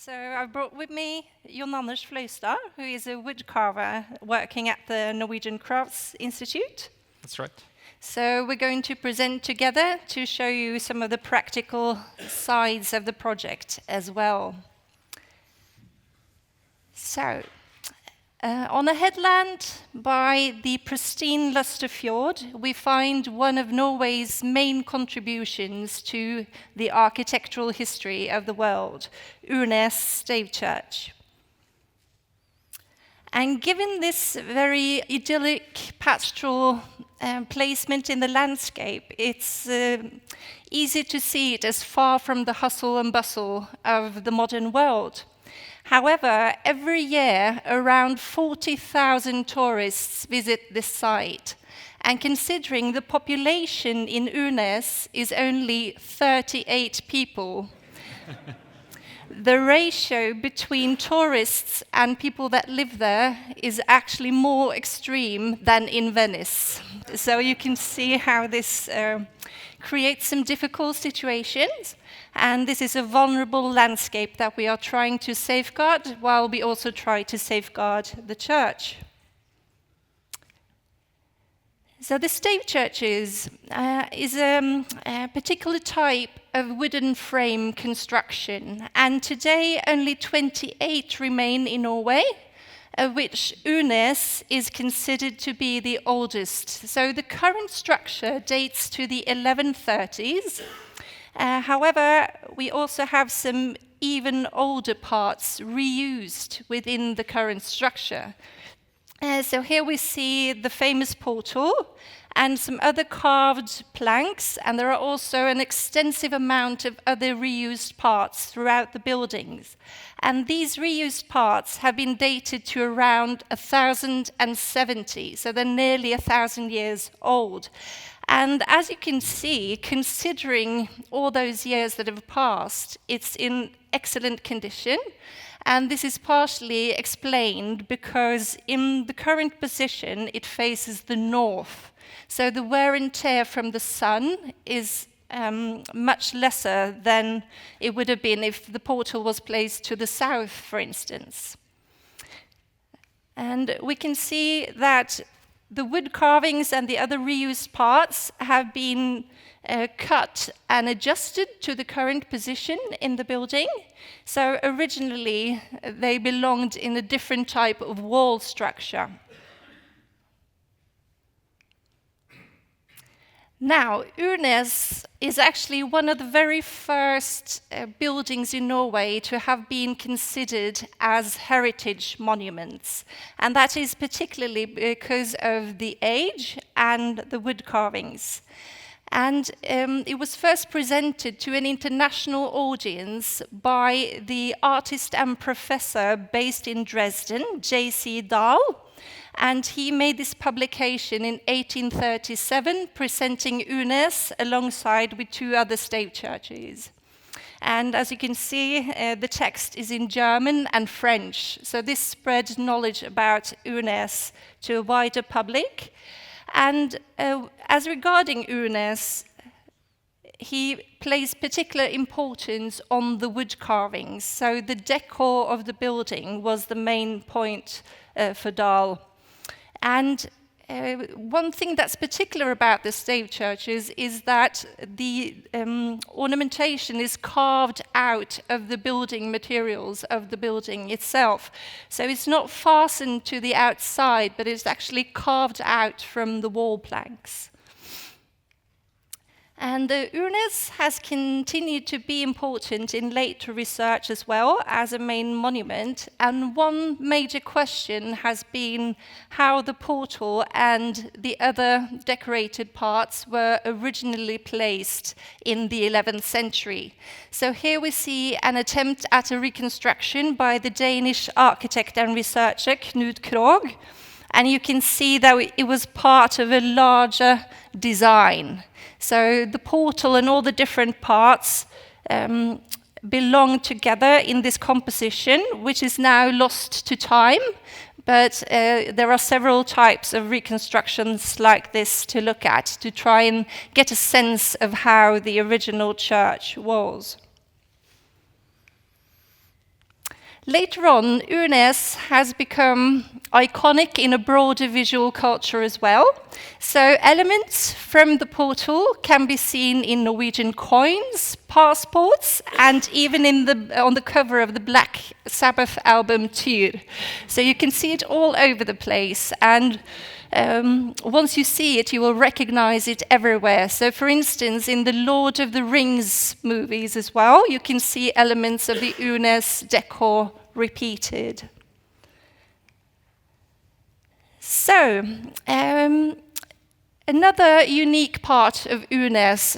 So I brought with me Jon A, who is a wood carver working at the Norwegian Crafts Institute. That's right. So we're going to present together to show you some of the practical sides of the project as well. So, on a headland by the pristine Lusterfjord, we find one of Norway's main contributions to the architectural history of the world, Urnes Stave Church. And given this very idyllic pastoral placement in the landscape, it's easy to see it as far from the hustle and bustle of the modern world. However, every year, around 40,000 tourists visit this site. And considering the population in Urnes is only 38 people, the ratio between tourists and people that live there is actually more extreme than in Venice. So you can see how this creates some difficult situations. And this is a vulnerable landscape that we are trying to safeguard, while we also try to safeguard the church. So the stave churches is a particular type of wooden frame construction. And today only 28 remain in Norway, of which Urnes is considered to be the oldest. So the current structure dates to the 1130s. However, we also have some even older parts reused within the current structure. So here we see the famous portal and some other carved planks, and there are also an extensive amount of other reused parts throughout the buildings. And these reused parts have been dated to around 1070, so they're nearly 1,000 years old. And as you can see, considering all those years that have passed, it's in excellent condition. And this is partially explained because in the current position, it faces the north. So the wear and tear from the sun is much lesser than it would have been if the portal was placed to the south, for instance. And we can see that the wood carvings and the other reused parts have been cut and adjusted to the current position in the building. So originally, they belonged in a different type of wall structure. Now, Urnes is actually one of the very first buildings in Norway to have been considered as heritage monuments. And that is particularly because of the age and the wood carvings. And it was first presented to an international audience by the artist and professor based in Dresden, J.C. Dahl. And he made this publication in 1837, presenting Urnes alongside with two other stave churches. And as you can see, the text is in German and French. So this spread knowledge about Urnes to a wider public. And as regarding Urnes, he placed particular importance on the wood carvings. So the decor of the building was the main point for Dahl. And one thing that's particular about the stave churches is that the ornamentation is carved out of the building materials of the building itself. So it's not fastened to the outside, but it's actually carved out from the wall planks. And Urnes has continued to be important in later research as well as a main monument. And one major question has been how the portal and the other decorated parts were originally placed in the 11th century. So here we see an attempt at a reconstruction by the Danish architect and researcher Knud Krogh. And you can see that it was part of a larger design. So the portal and all the different parts belong together in this composition, which is now lost to time. But there are several types of reconstructions like this to look at to try and get a sense of how the original church was. Later on, Urnes has become iconic in a broader visual culture as well. So elements from the portal can be seen in Norwegian coins, passports, and even on the cover of the Black Sabbath album Tyr. So you can see it all over the place, and once you see it, you will recognize it everywhere. So for instance, in the Lord of the Rings movies as well, you can see elements of the Urnes decor repeated. So, another unique part of Urnes,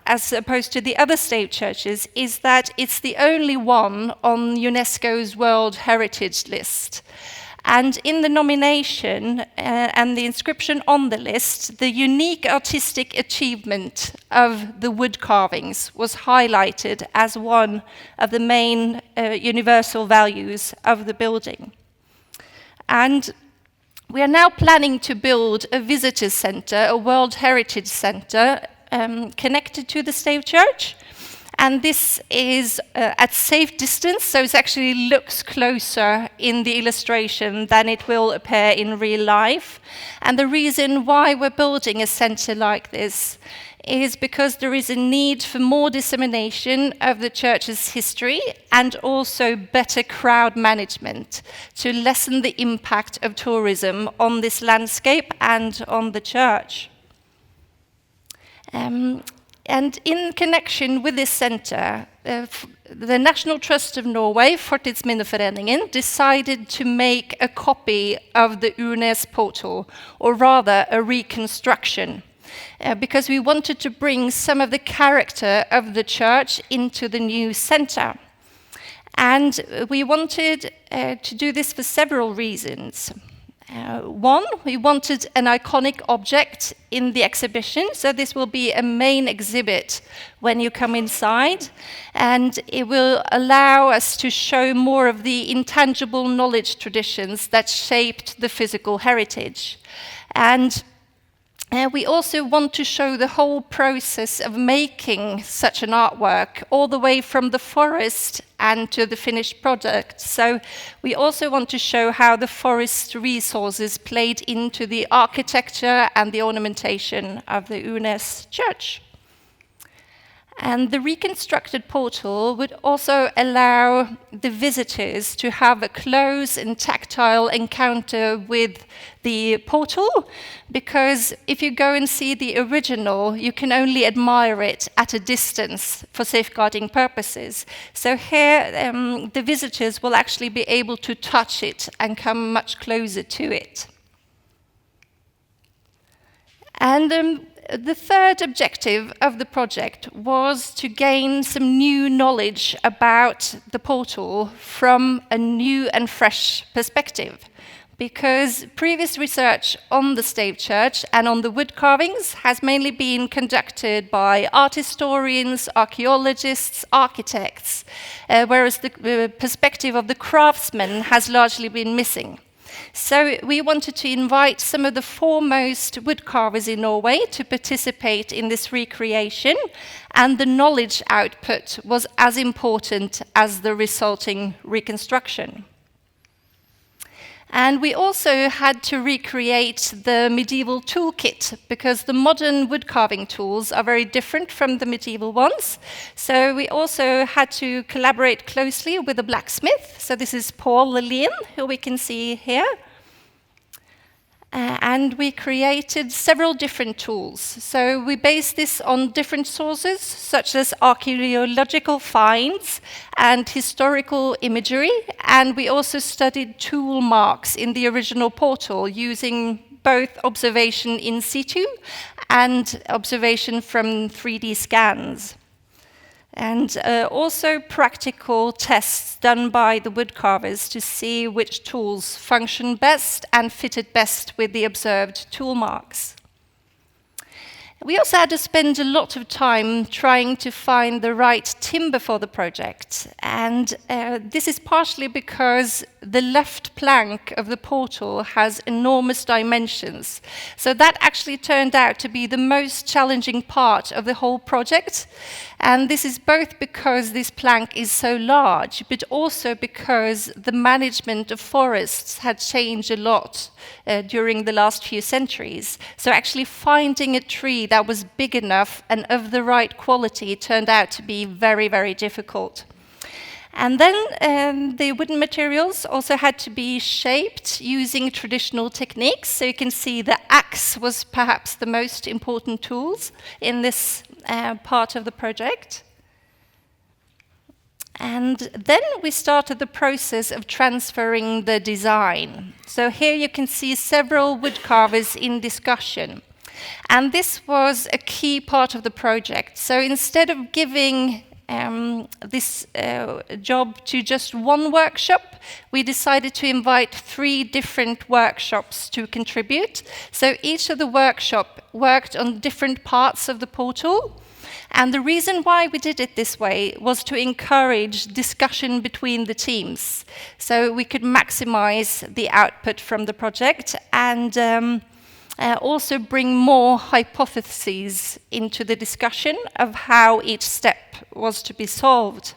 as opposed to the other stave churches, is that it's the only one on UNESCO's World Heritage list. And in the nomination and the inscription on the list, the unique artistic achievement of the wood carvings was highlighted as one of the main universal values of the building. And we are now planning to build a visitor center, a World Heritage Center, connected to the Stave Church. And this is at safe distance, so it actually looks closer in the illustration than it will appear in real life. And the reason why we're building a center like this is because there is a need for more dissemination of the church's history and also better crowd management to lessen the impact of tourism on this landscape and on the church. And in connection with this center, the National Trust of Norway, Fortidsminneforeningen, decided to make a copy of the Urnes portal, or rather a reconstruction, because we wanted to bring some of the character of the church into the new center. And we wanted to do this for several reasons. One, we wanted an iconic object in the exhibition, so this will be a main exhibit when you come inside, and it will allow us to show more of the intangible knowledge traditions that shaped the physical heritage. And we also want to show the whole process of making such an artwork, all the way from the forest and to the finished product. So we also want to show how the forest resources played into the architecture and the ornamentation of the Urnes church. And the reconstructed portal would also allow the visitors to have a close and tactile encounter with the portal, because if you go and see the original, you can only admire it at a distance for safeguarding purposes. So here, the visitors will actually be able to touch it and come much closer to it. And the third objective of the project was to gain some new knowledge about the portal from a new and fresh perspective, because previous research on the Stave Church and on the wood carvings has mainly been conducted by art historians, archaeologists, architects, whereas the perspective of the craftsmen has largely been missing. So we wanted to invite some of the foremost wood carvers in Norway to participate in this recreation, and the knowledge output was as important as the resulting reconstruction. And we also had to recreate the medieval toolkit, because the modern wood carving tools are very different from the medieval ones. So we also had to collaborate closely with a blacksmith. So this is Paul Linn, who we can see here. And we created several different tools. So we based this on different sources, such as archaeological finds and historical imagery. And we also studied tool marks in the original portal, using both observation in situ and observation from 3D scans. And also practical tests done by the wood carvers to see which tools function best and fitted best with the observed tool marks. We also had to spend a lot of time trying to find the right timber for the project. And this is partially because the left plank of the portal has enormous dimensions. So that actually turned out to be the most challenging part of the whole project. And this is both because this plank is so large, but also because the management of forests had changed a lot during the last few centuries. So actually finding a tree that was big enough and of the right quality turned out to be very, very difficult. And then the wooden materials also had to be shaped using traditional techniques. So you can see the axe was perhaps the most important tools in this part of the project. And then we started the process of transferring the design. So here you can see several wood carvers in discussion. And this was a key part of the project. So instead of giving this job to just one workshop, we decided to invite 3 different workshops to contribute. So each of the workshop worked on different parts of the portal. And the reason why we did it this way was to encourage discussion between the teams. So we could maximize the output from the project and also bring more hypotheses into the discussion of how each step was to be solved.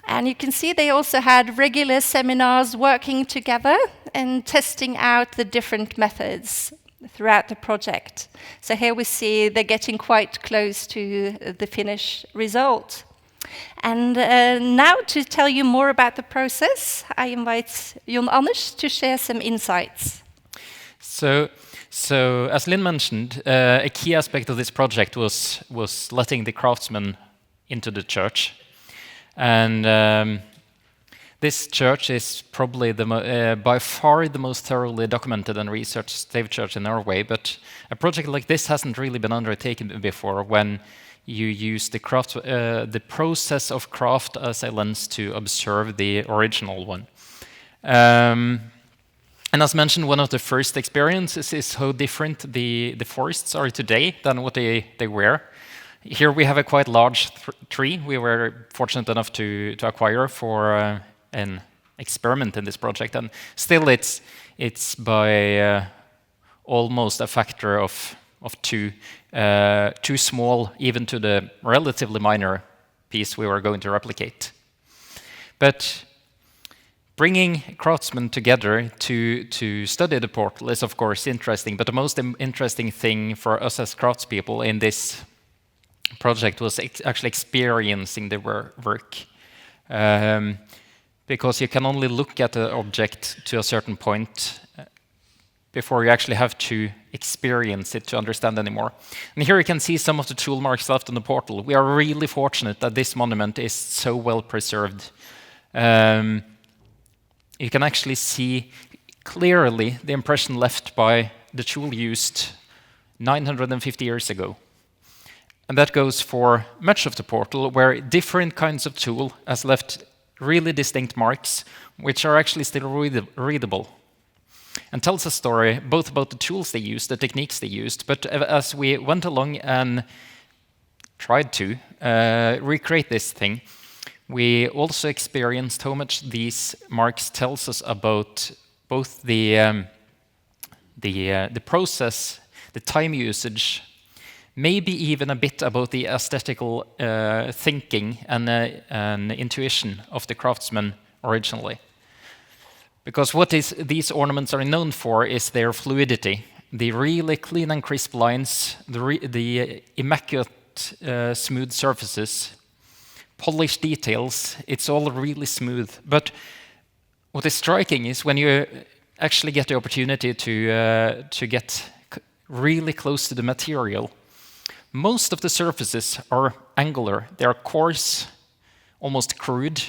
And you can see they also had regular seminars working together and testing out the different methods throughout the project. So here we see they're getting quite close to the finished result. And now to tell you more about the process, I invite Jon Anders to share some insights. So as Linn mentioned, a key aspect of this project was letting the craftsmen into the church. And this church is probably by far the most thoroughly documented and researched stave church in Norway, but a project like this hasn't really been undertaken before, when you use the process of craft as a lens to observe the original one. And as mentioned, one of the first experiences is how different the forests are today than what they were. Here we have a quite large tree we were fortunate enough to acquire for an experiment in this project, and still it's by almost a factor of 2 too small, even to the relatively minor piece we were going to replicate. But bringing craftsmen together to study the portal is of course interesting, but the most interesting thing for us as craftspeople in this project was actually experiencing the work. Because you can only look at the object to a certain point before you actually have to experience it to understand anymore. And here you can see some of the tool marks left on the portal. We are really fortunate that this monument is so well preserved. You can actually see clearly the impression left by the tool used 950 years ago. And that goes for much of the portal, where different kinds of tool has left really distinct marks, which are actually still readable, and tells a story both about the tools they used, the techniques they used, but as we went along and tried to recreate this thing, we also experienced how much these marks tells us about both the process, the time usage, maybe even a bit about the aesthetical thinking and intuition of the craftsmen originally. Because what these ornaments are known for is their fluidity, the really clean and crisp lines, the immaculate smooth surfaces, polished details. It's all really smooth. But what is striking is when you actually get the opportunity to get really close to the material, most of the surfaces are angular. They are coarse, almost crude,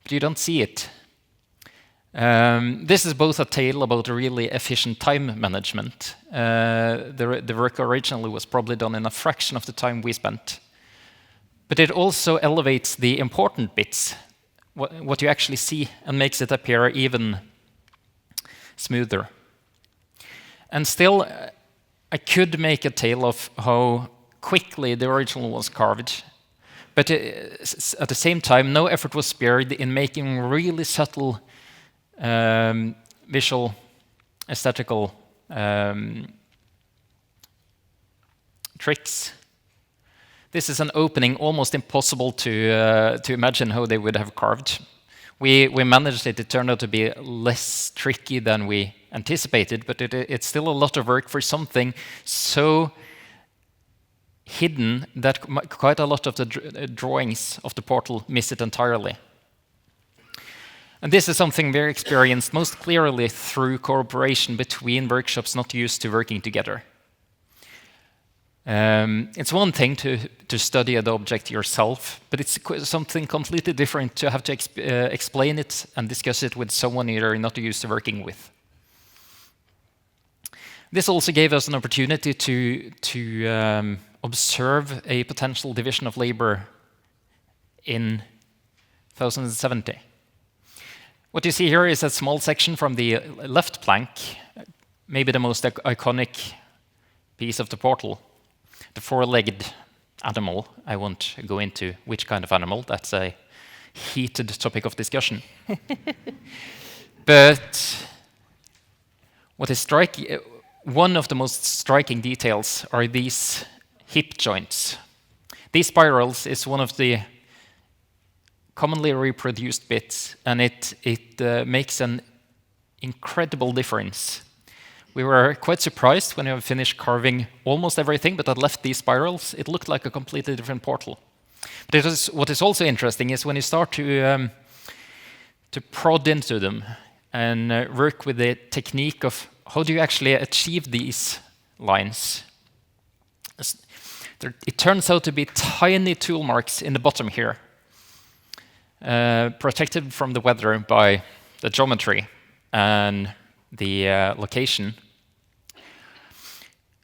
but you don't see it. This is both a tale about a really efficient time management. The work originally was probably done in a fraction of the time we spent. But it also elevates the important bits, what you actually see, and makes it appear even smoother. And still, I could make a tale of how quickly the original was carved. But at the same time, no effort was spared in making really subtle visual, aesthetical tricks. This is an opening almost impossible to imagine how they would have carved. We managed it. It turned out to be less tricky than we anticipated, but it's still a lot of work for something so hidden that quite a lot of the drawings of the portal miss it entirely. And this is something we experienced most clearly through cooperation between workshops not used to working together. It's one thing to study the object yourself, but it's something completely different to have to explain it and discuss it with someone you're not used to working with. This also gave us an opportunity to observe a potential division of labor in 1070. What you see here is a small section from the left plank, maybe the most iconic piece of the portal. The four-legged animal. I won't go into which kind of animal. That's a heated topic of discussion. But what is striking, one of the most striking details are these hip joints. These spirals is one of the commonly reproduced bits, and it makes an incredible difference. We were quite surprised when we finished carving almost everything, but had left these spirals. It looked like a completely different portal. But what is also interesting is when you start to prod into them and work with the technique of how do you actually achieve these lines. It turns out to be tiny tool marks in the bottom here, protected from the weather by the geometry and the location.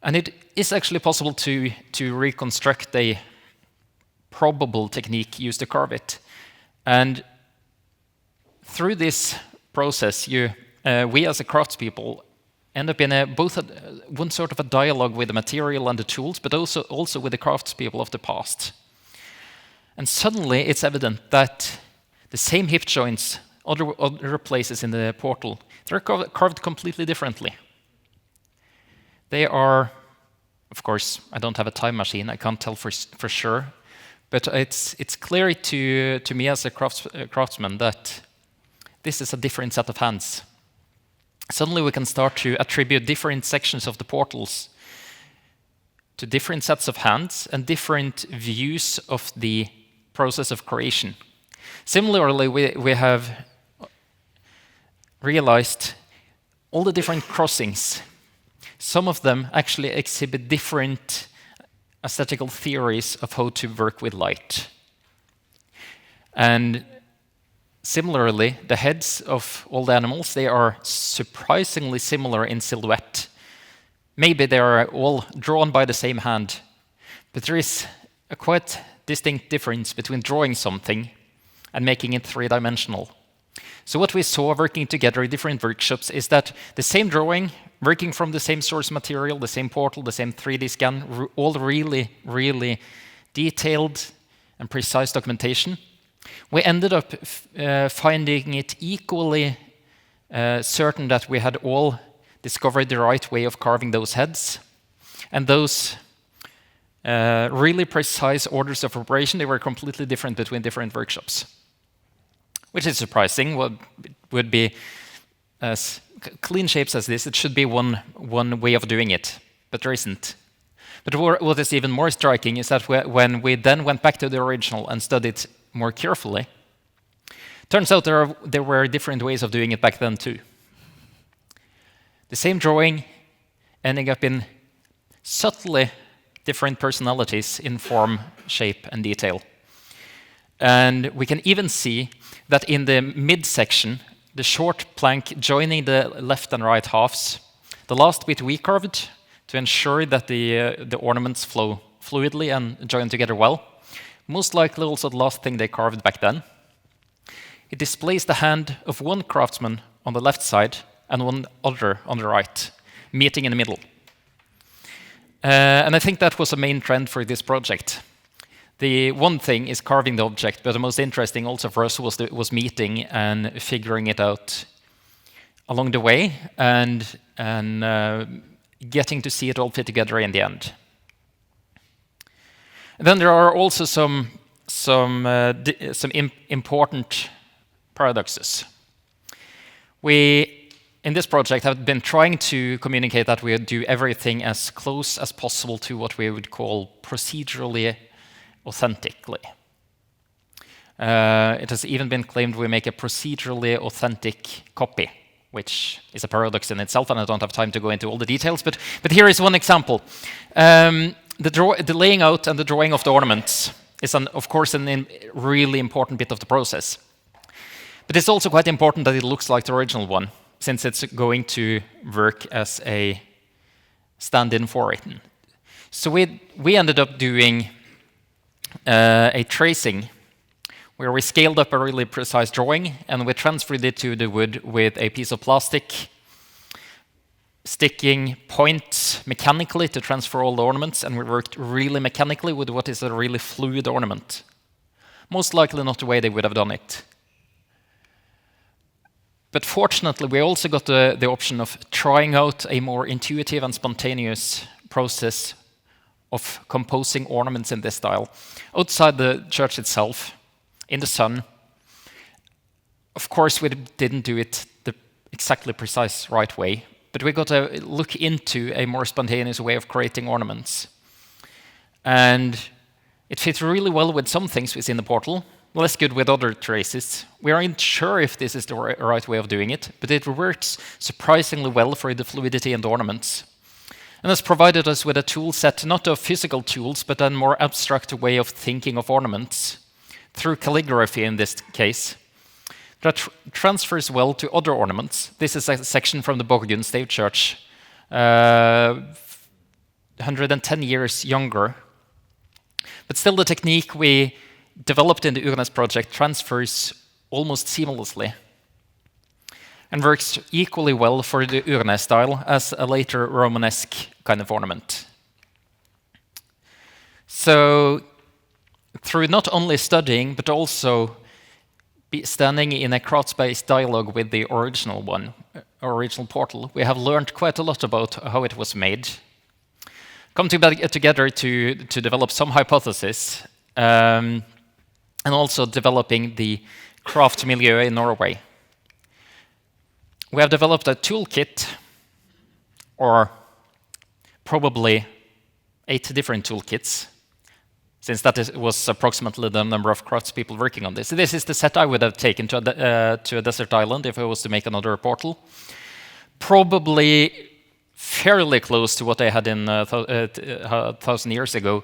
And it is actually possible to reconstruct a probable technique used to carve it. And through this process, we as a craftspeople end up in one sort of a dialogue with the material and the tools, but also with the craftspeople of the past. And suddenly it's evident that the same hip joints, other places in the portal, they're carved completely differently. They are, of course, I don't have a time machine, I can't tell for sure, but it's clear to me as a craftsman that this is a different set of hands. Suddenly we can start to attribute different sections of the portals to different sets of hands and different views of the process of creation. Similarly, we have realized all the different crossings. Some of them actually exhibit different aesthetical theories of how to work with light. And similarly, the heads of all the animals, they are surprisingly similar in silhouette. Maybe they are all drawn by the same hand, but there is a quite distinct difference between drawing something and making it three-dimensional. So what we saw working together in different workshops is that the same drawing, working from the same source material, the same portal, the same 3D scan, all really, really detailed and precise documentation. We ended up finding it equally certain that we had all discovered the right way of carving those heads. And those really precise orders of operation, they were completely different between different workshops. Which is surprising. What would be as clean shapes as this, it should be one way of doing it, but there isn't. But what is even more striking is that when we then went back to the original and studied more carefully, turns out there were different ways of doing it back then too. The same drawing ending up in subtly different personalities in form, shape, and detail. And we can even see that in the midsection, the short plank joining the left and right halves, the last bit we carved to ensure that the ornaments flow fluidly and join together well, most likely also the last thing they carved back then. It displays the hand of one craftsman on the left side and one other on the right. meeting in the middle. And I think that was a main trend for this project. The one thing is carving the object, but the most interesting also for us was meeting and figuring it out along the way and getting to see it all fit together in the end. And then there are also some important paradoxes. We, in this project, have been trying to communicate that we do everything as close as possible to what we would call procedurally authentically. It has even been claimed we make a procedurally authentic copy, which is a paradox in itself, and I don't have time to go into all the details, but here is one example. The laying out and the drawing of the ornaments is, of course, a really important bit of the process. But it's also quite important that it looks like the original one, since it's going to work as a stand-in for it. So we ended up doing a tracing where we scaled up a really precise drawing and we transferred it to the wood with a piece of plastic, sticking points mechanically to transfer all the ornaments, and we worked really mechanically with what is a really fluid ornament. Most likely not the way they would have done it. But fortunately, we also got the option of trying out a more intuitive and spontaneous process of composing ornaments in this style. Outside the church itself, in the sun. Of course, we didn't do it the exactly precise right way, but we got to look into a more spontaneous way of creating ornaments. And it fits really well with some things within the portal, less good with other traces. We aren't sure if this is the right way of doing it, but it works surprisingly well for the fluidity and the ornaments. And has provided us with a tool set, not of physical tools, but a more abstract way of thinking of ornaments, through calligraphy in this case, that transfers well to other ornaments. This is a section from the Borgen Stave Church, 110 years younger. But still the technique we developed in the Urnes project transfers almost seamlessly and works equally well for the Urnes style as a later Romanesque kind of ornament. So, through not only studying, but also standing in a crafts-based dialogue with the original portal, we have learned quite a lot about how it was made, come together to develop some hypotheses, and also developing the craft milieu in Norway. We have developed a toolkit, or probably 8 different toolkits, since that was approximately the number of craftspeople working on this. This is the set I would have taken to a desert island if I was to make another portal. Probably fairly close to what I had in 1,000 years ago.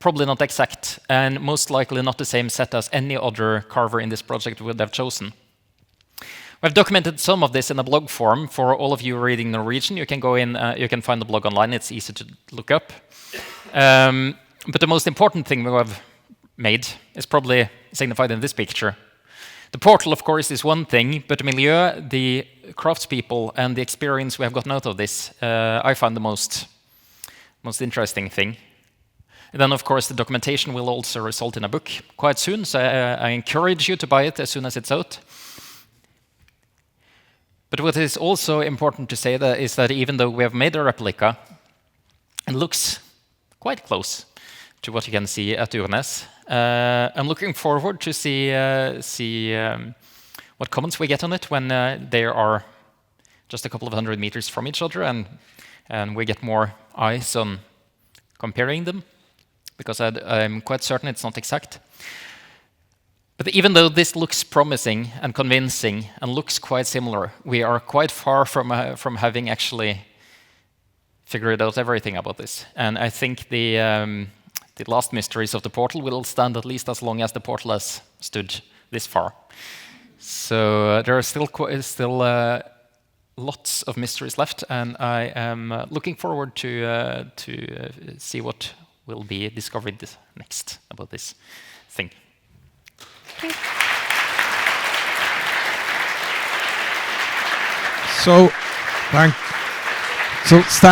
Probably not exact, and most likely not the same set as any other carver in this project would have chosen. We've documented some of this in a blog form. For all of you reading Norwegian, you can go in, you can find the blog online, it's easy to look up. But the most important thing we have made is probably signified in this picture. The portal, of course, is one thing, but the milieu, the craftspeople, and the experience we have gotten out of this, I find the most interesting thing. And then, of course, the documentation will also result in a book quite soon, so I encourage you to buy it as soon as it's out. But what is also important to say is that even though we have made a replica, it looks quite close to what you can see at Urnes. I'm looking forward to see what comments we get on it when they are just a couple of 100 meters from each other, and we get more eyes on comparing them, because I'm quite certain it's not exact. But even though this looks promising and convincing and looks quite similar, we are quite far from having actually figured out everything about this. And I think the last mysteries of the portal will stand at least as long as the portal has stood this far. So there are still lots of mysteries left, and I am looking forward to see what will be discovered next about this thing. So, So